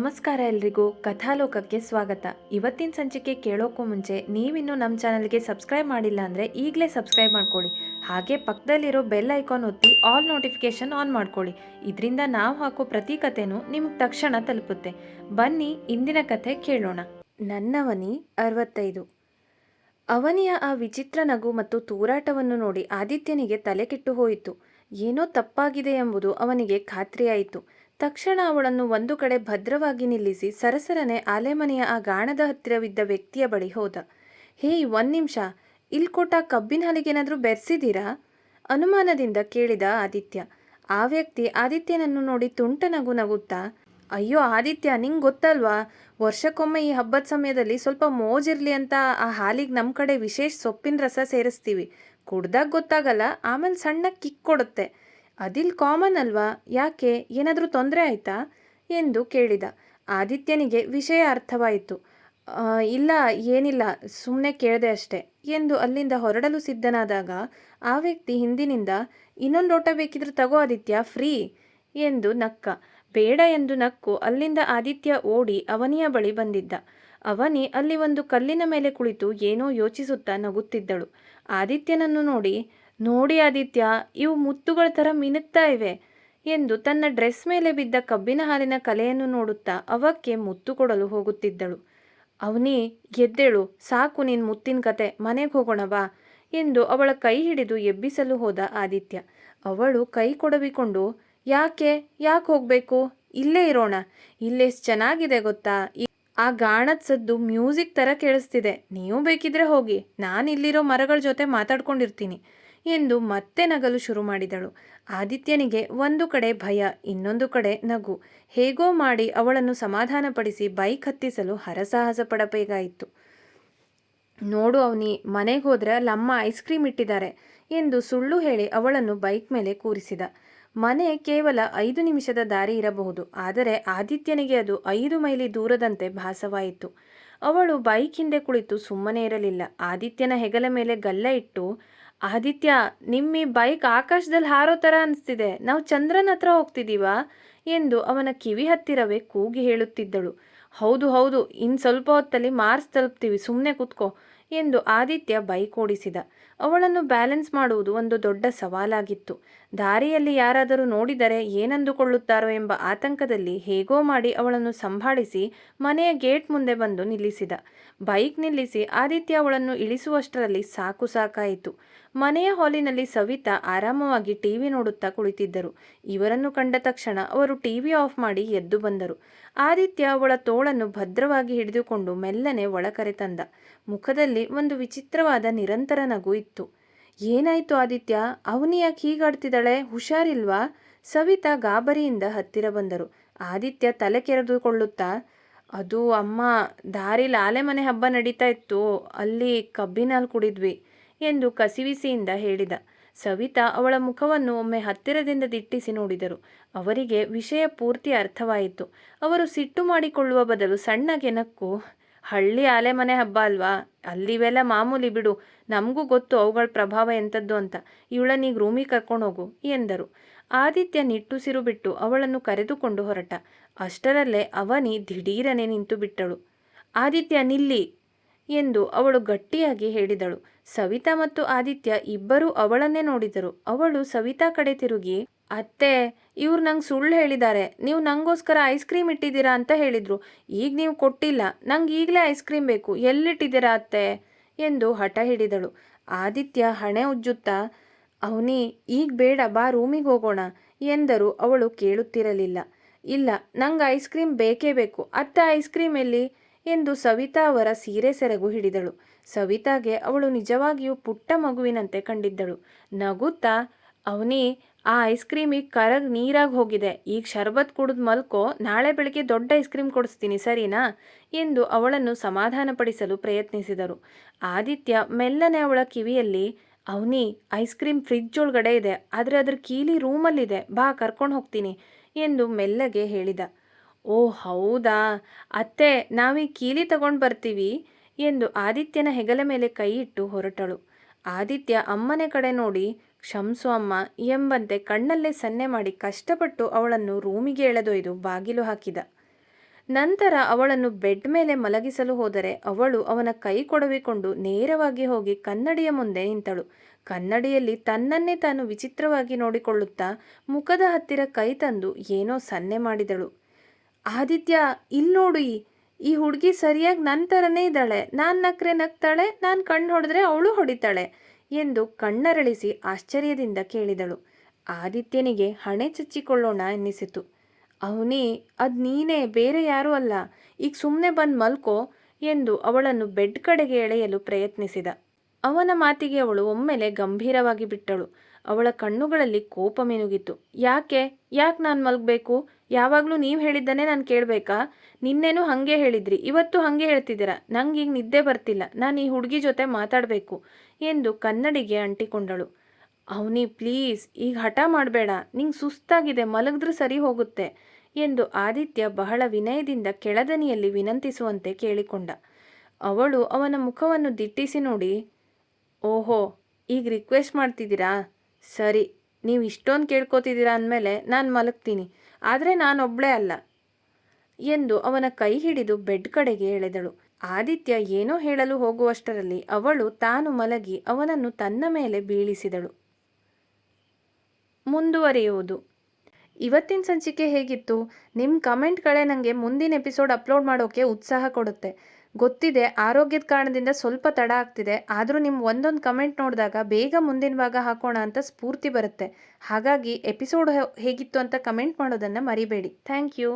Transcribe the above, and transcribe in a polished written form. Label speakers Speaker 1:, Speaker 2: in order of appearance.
Speaker 1: ನಮಸ್ಕಾರ ಎಲ್ರಿಗೂ ಕಥಾಲೋಕಕ್ಕೆ ಸ್ವಾಗತ. ಇವತ್ತಿನ ಸಂಚಿಕೆ ಕೇಳೋಕ್ಕೂ ಮುಂಚೆ ನೀವಿನ್ನೂ ನಮ್ಮ ಚಾನಲ್ಗೆ ಸಬ್ಸ್ಕ್ರೈಬ್ ಮಾಡಿಲ್ಲ ಅಂದರೆ ಈಗಲೇ ಸಬ್ಸ್ಕ್ರೈಬ್ ಮಾಡ್ಕೊಳ್ಳಿ. ಹಾಗೆ ಪಕ್ಕದಲ್ಲಿರೋ ಬೆಲ್ ಐಕಾನ್ ಒತ್ತಿ ಆಲ್ ನೋಟಿಫಿಕೇಶನ್ ಆನ್ ಮಾಡ್ಕೊಳ್ಳಿ. ಇದರಿಂದ ನಾವು ಹಾಕೋ ಪ್ರತಿ ಕಥೆನೂ ನಿಮಗೆ ತಕ್ಷಣ ತಲುಪುತ್ತೆ. ಬನ್ನಿ ಇಂದಿನ ಕಥೆ ಕೇಳೋಣ. ನನ್ನವನಿ 65. ಅವನಿಯ ಆ ವಿಚಿತ್ರ ನಗು ಮತ್ತು ತೂರಾಟವನ್ನು ನೋಡಿ ಆದಿತ್ಯನಿಗೆ ತಲೆ ಕೆಟ್ಟು ಹೋಯಿತು. ಏನೋ ತಪ್ಪಾಗಿದೆ ಎಂಬುದು ಅವನಿಗೆ ಖಾತ್ರಿಯಾಯಿತು. ತಕ್ಷಣ ಅವಳನ್ನು ಒಂದು ಕಡೆ ಭದ್ರವಾಗಿ ನಿಲ್ಲಿಸಿ ಸರಸರನೆ ಆಲೆಮನೆಯ ಆ ಗಾಣದ ಹತ್ತಿರವಿದ್ದ ವ್ಯಕ್ತಿಯ ಬಳಿ ಹೋದ. ಹೇಯ್, ಒಂದು ನಿಮಿಷ, ಇಲ್ಲಿ ಕೊಟ್ಟ ಕಬ್ಬಿನ ಹಾಲಿಗೇನಾದರೂ ಬೆರೆಸಿದ್ದೀರಾ? ಅನುಮಾನದಿಂದ ಕೇಳಿದ ಆದಿತ್ಯ. ಆ ವ್ಯಕ್ತಿ ಆದಿತ್ಯನನ್ನು ನೋಡಿ ತುಂಟ ನಗು ನಗುತ್ತಾ, ಅಯ್ಯೋ ಆದಿತ್ಯ, ನಿಂಗೆ ಗೊತ್ತಲ್ವಾ, ವರ್ಷಕ್ಕೊಮ್ಮೆ ಈ ಹಬ್ಬದ ಸಮಯದಲ್ಲಿ ಸ್ವಲ್ಪ ಮೋಜಿರಲಿ ಅಂತ ಆ ಹಾಲಿಗೆ ನಮ್ಮ ಕಡೆ ವಿಶೇಷ ಸೊಪ್ಪಿನ ರಸ ಸೇರಿಸ್ತೀವಿ. ಕುಡ್ದಾಗ ಗೊತ್ತಾಗಲ್ಲ, ಆಮೇಲೆ ಸಣ್ಣ ಕಿಕ್ ಕೊಡುತ್ತೆ. ಅದಿಲ್ ಕಾಮನ್ ಅಲ್ವಾ, ಯಾಕೆ, ಏನಾದರೂ ತೊಂದರೆ ಆಯಿತಾ ಎಂದು ಕೇಳಿದ. ಆದಿತ್ಯನಿಗೆ ವಿಷಯ ಅರ್ಥವಾಯಿತು. ಇಲ್ಲ, ಏನಿಲ್ಲ, ಸುಮ್ಮನೆ ಕೇಳಿದೆ ಅಷ್ಟೆ ಎಂದು ಅಲ್ಲಿಂದ ಹೊರಡಲು ಸಿದ್ಧನಾದಾಗ ಆ ವ್ಯಕ್ತಿ ಹಿಂದಿನಿಂದ, ಇನ್ನೊಂದು ಲೋಟ ಬೇಕಿದ್ರೆ ತಗೋ ಆದಿತ್ಯ, ಫ್ರೀ ಎಂದು ನಕ್ಕ. ಬೇಡ ಎಂದು ನಕ್ಕು ಅಲ್ಲಿಂದ ಆದಿತ್ಯ ಓಡಿ ಅವನಿಯ ಬಳಿ ಬಂದಿದ್ದ. ಅವನಿ ಅಲ್ಲಿ ಒಂದು ಕಲ್ಲಿನ ಮೇಲೆ ಕುಳಿತು ಏನೋ ಯೋಚಿಸುತ್ತಾ ನಗುತ್ತಿದ್ದಳು. ಆದಿತ್ಯನನ್ನು ನೋಡಿ, ನೋಡಿ ಆದಿತ್ಯ, ಇವು ಮುತ್ತುಗಳ ಥರ ಮಿನುಗ್ತಾ ಇವೆ ಎಂದು ತನ್ನ ಡ್ರೆಸ್ ಮೇಲೆ ಬಿದ್ದ ಕಬ್ಬಿನ ಹಾಲಿನ ಕಲೆಯನ್ನು ನೋಡುತ್ತಾ ಅವಕ್ಕೆ ಮುತ್ತು ಕೊಡಲು ಹೋಗುತ್ತಿದ್ದಳು. ಅವನಿ, ಎದ್ದೇಳು, ಸಾಕು ನಿನ್ನ ಮುತ್ತಿನ ಕತೆ, ಮನೆಗೆ ಹೋಗೋಣ ಬಾ ಎಂದು ಅವಳ ಕೈ ಹಿಡಿದು ಎಬ್ಬಿಸಲು ಹೋದ ಆದಿತ್ಯ. ಅವಳು ಕೈ ಕೊಡವಿಕೊಂಡು, ಯಾಕೆ ಹೋಗಬೇಕು, ಇಲ್ಲೇ ಇರೋಣ, ಇಲ್ಲೆಷ್ಟು ಚೆನ್ನಾಗಿದೆ ಗೊತ್ತಾ, ಆ ಗಾಣದ ಸದ್ದು ಮ್ಯೂಸಿಕ್ ಥರ ಕೇಳಿಸ್ತಿದೆ, ನೀವು ಬೇಕಿದ್ರೆ ಹೋಗಿ, ನಾನು ಇಲ್ಲಿರೋ ಮರಗಳ ಜೊತೆ ಮಾತಾಡ್ಕೊಂಡಿರ್ತೀನಿ ಎಂದು ಮತ್ತೆ ನಗಲು ಶುರು ಮಾಡಿದಳು. ಆದಿತ್ಯನಿಗೆ ಒಂದು ಕಡೆ ಭಯ, ಇನ್ನೊಂದು ಕಡೆ ನಗು. ಹೇಗೋ ಮಾಡಿ ಅವಳನ್ನು ಸಮಾಧಾನಪಡಿಸಿ ಬೈಕ್ ಹತ್ತಿಸಲು ಹರಸಾಹಸ ಪಡಬೇಕಾಯಿತು. ನೋಡು ಅವನಿ, ಮನೆಗೆ ಹೋದರೆ ಅಲ್ಲಮ್ಮ ಐಸ್ ಕ್ರೀಮ್ ಇಟ್ಟಿದ್ದಾರೆ ಎಂದು ಸುಳ್ಳು ಹೇಳಿ ಅವಳನ್ನು ಬೈಕ್ ಮೇಲೆ ಕೂರಿಸಿದ. ಮನೆ ಕೇವಲ 5 ನಿಮಿಷದ ದಾರಿ ಇರಬಹುದು, ಆದರೆ ಆದಿತ್ಯನಿಗೆ ಅದು 5 ಮೈಲಿ ದೂರದಂತೆ ಭಾಸವಾಯಿತು. ಅವಳು ಬೈಕ್ ಹಿಂದೆ ಕುಳಿತು ಸುಮ್ಮನೆ ಇರಲಿಲ್ಲ. ಆದಿತ್ಯನ ಹೆಗಲ ಮೇಲೆ ಗಲ್ಲ ಇಟ್ಟು, ಆದಿತ್ಯ, ನಿಮ್ಮ ಈ ಬೈಕ್ ಆಕಾಶದಲ್ಲಿ ಹಾರೋ ಥರ ಅನಿಸ್ತಿದೆ, ನಾವು ಚಂದ್ರನ ಹತ್ರ ಹೋಗ್ತಿದ್ದೀವಾ ಎಂದು ಅವನ ಕಿವಿ ಹತ್ತಿರವೇ ಕೂಗಿ ಹೇಳುತ್ತಿದ್ದಳು. ಹೌದು ಹೌದು, ಇನ್ನು ಸ್ವಲ್ಪ ಹೊತ್ತಲ್ಲಿ ಮಾರ್ಸ್ ತಲುಪ್ತೀವಿ, ಸುಮ್ಮನೆ ಕೂತ್ಕೋ ಎಂದು ಆದಿತ್ಯ ಬೈಕ್ ಓಡಿಸಿದ. ಅವಳನ್ನು ಬ್ಯಾಲೆನ್ಸ್ ಮಾಡುವುದು ಒಂದು ದೊಡ್ಡ ಸವಾಲಾಗಿತ್ತು. ದಾರಿಯಲ್ಲಿ ಯಾರಾದರೂ ನೋಡಿದರೆ ಏನಂದುಕೊಳ್ಳುತ್ತಾರೋ ಎಂಬ ಆತಂಕದಲ್ಲಿ ಹೇಗೋ ಮಾಡಿ ಅವಳನ್ನು ಸಂಭಾಳಿಸಿ ಮನೆಯ ಗೇಟ್ ಮುಂದೆ ಬಂದು ನಿಲ್ಲಿಸಿದ. ಬೈಕ್ ನಿಲ್ಲಿಸಿ ಆದಿತ್ಯ ಅವಳನ್ನು ಇಳಿಸುವಷ್ಟರಲ್ಲಿ ಸಾಕಾಯಿತು. ಮನೆಯ ಹಾಲಿನಲ್ಲಿ ಸವಿತಾ ಆರಾಮವಾಗಿ ಟಿವಿ ನೋಡುತ್ತಾ ಕುಳಿತಿದ್ದರು. ಇವರನ್ನು ಕಂಡ ತಕ್ಷಣ ಅವರು ಟಿವಿ ಆಫ್ ಮಾಡಿ ಎದ್ದು ಬಂದರು. ಆದಿತ್ಯ ಅವಳ ತೋಳನ್ನು ಭದ್ರವಾಗಿ ಹಿಡಿದುಕೊಂಡು ಮೆಲ್ಲನೆ ಒಳ ಕರೆತಂದ. ಮುಖದಲ್ಲಿ ಒಂದು ವಿಚಿತ್ರವಾದ ನಿರಂತರ ನಗು ಇತ್ತು. ಏನಾಯ್ತು ಆದಿತ್ಯ, ಅವನಿ ಯಾಕೆ ಹೀಗಾಡ್ತಿದ್ದಾಳೆ, ಹುಷಾರಿಲ್ವಾ? ಸವಿತಾ ಗಾಬರಿಯಿಂದ ಹತ್ತಿರ ಬಂದರು. ಆದಿತ್ಯ ತಲೆ ಕೆರೆದುಕೊಳ್ಳುತ್ತಾ, ಅದು ಅಮ್ಮ, ದಾರಿಲಿ ಆಲೆಮನೆ ಹಬ್ಬ ನಡೀತಾ ಇತ್ತು, ಅಲ್ಲಿ ಕಬ್ಬಿನ ಹಾಲು ಕುಡಿದ್ವಿ ಎಂದು ಕಸಿವಿಸಿಯಿಂದ ಹೇಳಿದ. ಸವಿತಾ ಅವಳ ಮುಖವನ್ನು ಒಮ್ಮೆ ಹತ್ತಿರದಿಂದ ದಿಟ್ಟಿಸಿ ನೋಡಿದರು. ಅವರಿಗೆ ವಿಷಯ ಪೂರ್ತಿ ಅರ್ಥವಾಯಿತು. ಅವರು ಸಿಟ್ಟು ಮಾಡಿಕೊಳ್ಳುವ ಬದಲು ಸಣ್ಣಗೆ ನಕ್ಕು, ಹಳ್ಳಿ ಆಲೆಮನೆ ಹಬ್ಬ ಅಲ್ವಾ, ಅಲ್ಲಿವೆಲ್ಲ ಮಾಮೂಲಿ ಬಿಡು, ನಮಗೂ ಗೊತ್ತು ಅವುಗಳ ಪ್ರಭಾವ ಎಂಥದ್ದು ಅಂತ, ಇವಳನ್ನೀಗ ರೂಮಿಗೆ ಕರ್ಕೊಂಡು ಹೋಗು ಎಂದರು. ಆದಿತ್ಯ ನಿಟ್ಟುಸಿರು ಬಿಟ್ಟು ಅವಳನ್ನು ಕರೆದುಕೊಂಡು ಹೊರಟ. ಅಷ್ಟರಲ್ಲೇ ಅವನಿ ದಿಢೀರನೆ ನಿಂತು ಬಿಟ್ಟಳು. ಆದಿತ್ಯ, ನಿಲ್ಲಿ ಎಂದು ಅವಳು ಗಟ್ಟಿಯಾಗಿ ಹೇಳಿದಳು. ಸವಿತಾ ಮತ್ತು ಆದಿತ್ಯ ಇಬ್ಬರೂ ಅವಳನ್ನೇ ನೋಡಿದರು. ಅವಳು ಸವಿತಾ ಕಡೆ ತಿರುಗಿ, ಅತ್ತೆ, ಇವ್ರು ನಂಗೆ ಸುಳ್ಳು ಹೇಳಿದ್ದಾರೆ, ನೀವು ನಂಗೋಸ್ಕರ ಐಸ್ ಕ್ರೀಮ್ ಇಟ್ಟಿದ್ದೀರಾ ಅಂತ ಹೇಳಿದರು, ಈಗ ನೀವು ಕೊಟ್ಟಿಲ್ಲ, ನಂಗೆ ಈಗಲೇ ಐಸ್ ಕ್ರೀಮ್ ಬೇಕು, ಎಲ್ಲಿಟ್ಟಿದ್ದೀರಾ ಅತ್ತೆ ಎಂದು ಹಠ ಹಿಡಿದಳು. ಆದಿತ್ಯ ಹಣೆ ಉಜ್ಜುತ್ತಾ, ಅವನಿ, ಈಗ ಬೇಡ, ಬಾ ರೂಮಿಗೆ ಹೋಗೋಣ ಎಂದರು. ಅವಳು ಕೇಳುತ್ತಿರಲಿಲ್ಲ. ಇಲ್ಲ, ನಂಗೆ ಐಸ್ ಕ್ರೀಮ್ ಬೇಕೇ ಬೇಕು, ಅತ್ತೆ ಐಸ್ ಕ್ರೀಮ್ ಎಲ್ಲಿ ಎಂದು ಸವಿತಾ ಅವರ ಸೀರೆ ಸೆರಗು ಹಿಡಿದಳು. ಸವಿತಾಗೆ ಅವಳು ನಿಜವಾಗಿಯೂ ಪುಟ್ಟ ಮಗುವಿನಂತೆ ಕಂಡಿದ್ದಳು. ನಗುತ್ತಾ, ಅವನಿ, ಆ ಐಸ್ ಕ್ರೀಮ್ ಈಗ ಕರಗಿ ನೀರಾಗಿ ಹೋಗಿದೆ, ಈಗ ಶರ್ಬತ್ ಕುಡಿದು ಮಲ್ಕೋ, ನಾಳೆ ಬೆಳಗ್ಗೆ ದೊಡ್ಡ ಐಸ್ ಕ್ರೀಮ್ ಕೊಡಿಸ್ತೀನಿ, ಸರಿನಾ ಎಂದು ಅವಳನ್ನು ಸಮಾಧಾನಪಡಿಸಲು ಪ್ರಯತ್ನಿಸಿದರು. ಆದಿತ್ಯ ಮೆಲ್ಲನೆ ಅವಳ ಕಿವಿಯಲ್ಲಿ, ಅವನಿ, ಐಸ್ ಕ್ರೀಮ್ ಫ್ರಿಡ್ಜ್ ಒಳಗಡೆ ಇದೆ, ಆದರೆ ಅದ್ರ ಕೀಲಿ ರೂಮಲ್ಲಿದೆ, ಬಾ ಕರ್ಕೊಂಡು ಹೋಗ್ತೀನಿ ಎಂದು ಮೆಲ್ಲಗೆ ಹೇಳಿದ. ಓ ಹೌದಾ, ಅತ್ತೆ, ನಾವೀ ಕೀಲಿ ತಗೊಂಡು ಬರ್ತೀವಿ ಎಂದು ಆದಿತ್ಯನ ಹೆಗಲ ಮೇಲೆ ಕೈ ಇಟ್ಟು ಹೊರಟಳು. ಆದಿತ್ಯ ಅಮ್ಮನೆ ಕಡೆ ನೋಡಿ, ಕ್ಷಮಿಸು ಅಮ್ಮ ಎಂಬಂತೆ ಕಣ್ಣಲ್ಲೇ ಸನ್ನೆ ಮಾಡಿ ಕಷ್ಟಪಟ್ಟು ಅವಳನ್ನು ರೂಮಿಗೆ ಎಳೆದೊಯ್ದು ಬಾಗಿಲು ಹಾಕಿದ. ನಂತರ ಅವಳನ್ನು ಬೆಡ್ ಮೇಲೆ ಮಲಗಿಸಲು ಹೋದರೆ ಅವಳು ಅವನ ಕೈ ಕೊಡವಿಕೊಂಡು ನೇರವಾಗಿ ಹೋಗಿ ಕನ್ನಡಿಯ ಮುಂದೆ ನಿಂತಳು. ಕನ್ನಡಿಯಲ್ಲಿ ತನ್ನನ್ನೇ ತಾನು ವಿಚಿತ್ರವಾಗಿ ನೋಡಿಕೊಳ್ಳುತ್ತಾ ಮುಖದ ಹತ್ತಿರ ಕೈ ತಂದು ಏನೋ ಸನ್ನೆ ಮಾಡಿದಳು. ಆದಿತ್ಯ, ಇಲ್ಲಿ ನೋಡಿ, ಈ ಹುಡುಗಿ ಸರಿಯಾಗಿ ನನ್ನ ಥರನೇ ಇದ್ದಾಳೆ. ನಾನು ನಕ್ರೆ ನಗ್ತಾಳೆ, ನಾನು ಕಣ್ಣು ಹೊಡೆದ್ರೆ ಅವಳು ಹೊಡಿತಾಳೆ ಎಂದು ಕಣ್ಣರಳಿಸಿ ಆಶ್ಚರ್ಯದಿಂದ ಕೇಳಿದಳು. ಆದಿತ್ಯನಿಗೆ ಹಣೆ ಚಚ್ಚಿಕೊಳ್ಳೋಣ ಎನ್ನಿಸಿತು. ಅವನಿ, ಅದು ನೀನೇ, ಬೇರೆ ಯಾರೂ ಅಲ್ಲ. ಈಗ ಸುಮ್ಮನೆ ಬಂದು ಮಲ್ಕೋ ಎಂದು ಅವಳನ್ನು ಬೆಡ್ ಕಡೆಗೆ ಎಳೆಯಲು ಪ್ರಯತ್ನಿಸಿದ. ಅವನ ಮಾತಿಗೆ ಅವಳು ಒಮ್ಮೆಲೆ ಗಂಭೀರವಾಗಿ ಬಿಟ್ಟಳು. ಅವಳ ಕಣ್ಣುಗಳಲ್ಲಿ ಕೋಪ ಮಿನುಗಿತು. ಯಾಕೆ ನಾನು ಮಲಗಬೇಕು? ಯಾವಾಗಲೂ ನೀವು ಹೇಳಿದ್ದನ್ನೇ ನಾನು ಕೇಳಬೇಕಾ? ನಿನ್ನೇನು ಹಾಗೆ ಹೇಳಿದ್ರಿ, ಇವತ್ತು ಹಾಗೆ ಹೇಳ್ತಿದ್ದೀರಾ. ನಂಗೆ ಈಗ ನಿದ್ದೆ ಬರ್ತಿಲ್ಲ, ನಾನು ಈ ಹುಡುಗಿ ಜೊತೆ ಮಾತಾಡಬೇಕು ಎಂದು ಕನ್ನಡಿಗೆ ಅಂಟಿಕೊಂಡಳು. ಅವನಿ ಪ್ಲೀಸ್, ಈಗ ಹಠ ಮಾಡಬೇಡ, ನಿಂಗೆ ಸುಸ್ತಾಗಿದೆ, ಮಲಗಿದ್ರೆ ಸರಿ ಹೋಗುತ್ತೆ ಎಂದು ಆದಿತ್ಯ ಬಹಳ ವಿನಯದಿಂದ ಕೆಳದನಿಯಲ್ಲಿ ವಿನಂತಿಸುವಂತೆ ಕೇಳಿಕೊಂಡ. ಅವಳು ಅವನ ಮುಖವನ್ನು ದಿಟ್ಟಿಸಿ ನೋಡಿ, ಓಹೋ, ಈಗ ರಿಕ್ವೆಸ್ಟ್ ಮಾಡ್ತಿದ್ದೀರಾ? ಸರಿ, ನೀವು ಇಷ್ಟೊಂದು ಕೇಳ್ಕೊತಿದ್ದೀರಾ ಅಂದಮೇಲೆ ನಾನು ಮಲಗ್ತೀನಿ, ಆದರೆ ನಾನೊಬ್ಬಳೇ ಅಲ್ಲ ಎಂದು ಅವನ ಕೈ ಹಿಡಿದು ಬೆಡ್ ಕಡೆಗೆ ಎಳೆದಳು. ಆದಿತ್ಯ ಏನೋ ಹೇಳಲು ಹೋಗುವಷ್ಟರಲ್ಲಿ ಅವಳು ತಾನು ಮಲಗಿ ಅವನನ್ನು ತನ್ನ ಮೇಲೆ ಬೀಳಿಸಿದಳು. ಮುಂದುವರಿಯುವುದು. ಇವತ್ತಿನ ಸಂಚಿಕೆ ಹೇಗಿತ್ತು? ನಿಮ್ಮ ಕಮೆಂಟ್ಗಳೇ ನನಗೆ ಮುಂದಿನ ಎಪಿಸೋಡ್ ಅಪ್ಲೋಡ್ ಮಾಡೋಕ್ಕೆ ಉತ್ಸಾಹ ಕೊಡುತ್ತೆ. ಗೊತ್ತಿದೆ, ಆರೋಗ್ಯದ ಕಾರಣದಿಂದ ಸ್ವಲ್ಪ ತಡ ಆಗ್ತಿದೆ, ಆದರೂ ನಿಮ್ಮ ಒಂದೊಂದು ಕಮೆಂಟ್ ನೋಡಿದಾಗ ಬೇಗ ಮುಂದಿನ ಭಾಗ ಹಾಕೋಣ ಅಂತ ಸ್ಫೂರ್ತಿ ಬರುತ್ತೆ. ಹಾಗಾಗಿ ಎಪಿಸೋಡ್ ಹೇಗಿತ್ತು ಅಂತ ಕಮೆಂಟ್ ಮಾಡೋದನ್ನು ಮರಿಬೇಡಿ. Thank you.